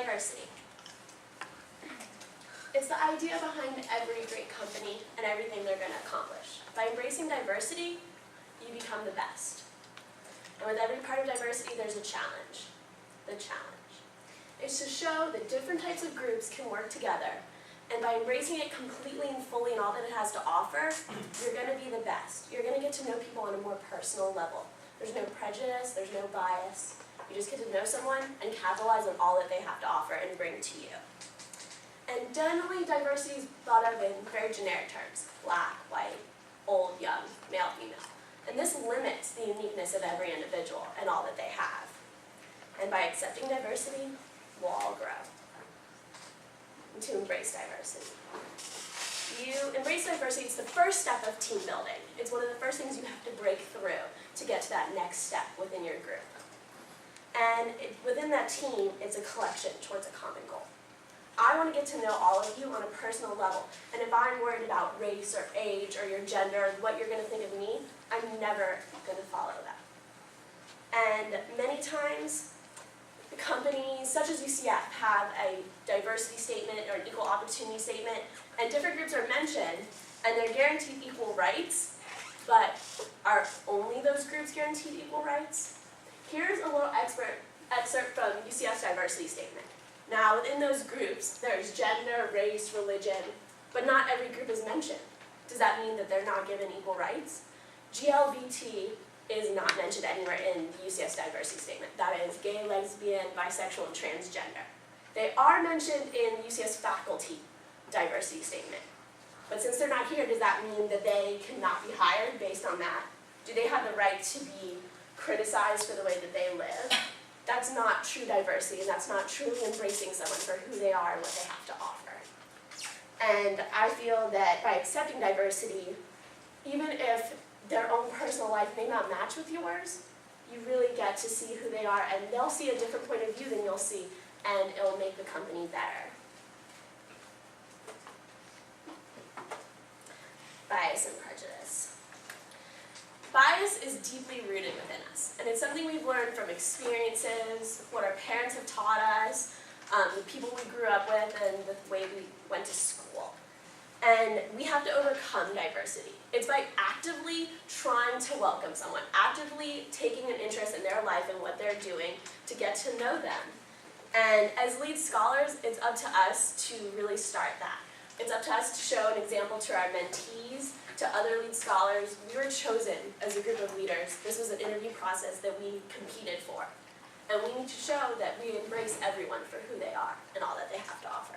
Diversity. It's the idea behind every great company and everything they're going to accomplish. By embracing diversity, you become the best. And with every part of diversity, there's a challenge. The challenge is to show that different types of groups can work together, and by embracing it completely and fully and all that it has to offer, you're going to be the best. You're going to get to know people on a more personal level. There's no prejudice, there's no bias. You just get to know someone and capitalize on all that they have to offer and bring to you. And generally, diversity is thought of in very generic terms: black, white, old, young, male, female. And this limits the uniqueness of every individual and all that they have. And by accepting diversity, we'll all grow. And to embrace diversity. You embrace diversity, it's the first step of team building. It's one of the first things you have to break through to get to that next step within your group. And within that team, it's a collection towards a common goal. I want to get to know all of you on a personal level, and if I'm worried about race or age or your gender, what you're going to think of me, I'm never going to follow that. And many times, companies such as UCF have a diversity statement or an equal opportunity statement, and different groups are mentioned, and they're guaranteed equal rights, but are only those groups guaranteed equal rights? Here's a little excerpt from UCF's diversity statement. Now, within those groups, there's gender, race, religion, but not every group is mentioned. Does that mean that they're not given equal rights? GLBT is not mentioned anywhere in the UCF's diversity statement. That is gay, lesbian, bisexual, and transgender. They are mentioned in UCF's faculty diversity statement. But since they're not here, does that mean that they cannot be hired based on that? Do they have the right to be criticized for the way that they live? That's not true diversity, and that's not truly embracing someone for who they are and what they have to offer. And I feel that by accepting diversity, even if their own personal life may not match with yours, you really get to see who they are, and they'll see a different point of view than you'll see, and it'll make the company better. Bias and prejudice. Bias is deeply rooted within us, and it's something we've learned from experiences, what our parents have taught us, the people we grew up with, and the way we went to school. And we have to overcome diversity. It's by actively trying to welcome someone, actively taking an interest in their life and what they're doing to get to know them. And as lead scholars, it's up to us to really start that. It's up to us to show an example to our mentees, to other lead scholars. We were chosen as a group of leaders. This was an interview process that we competed for. And we need to show that we embrace everyone for who they are and all that they have to offer.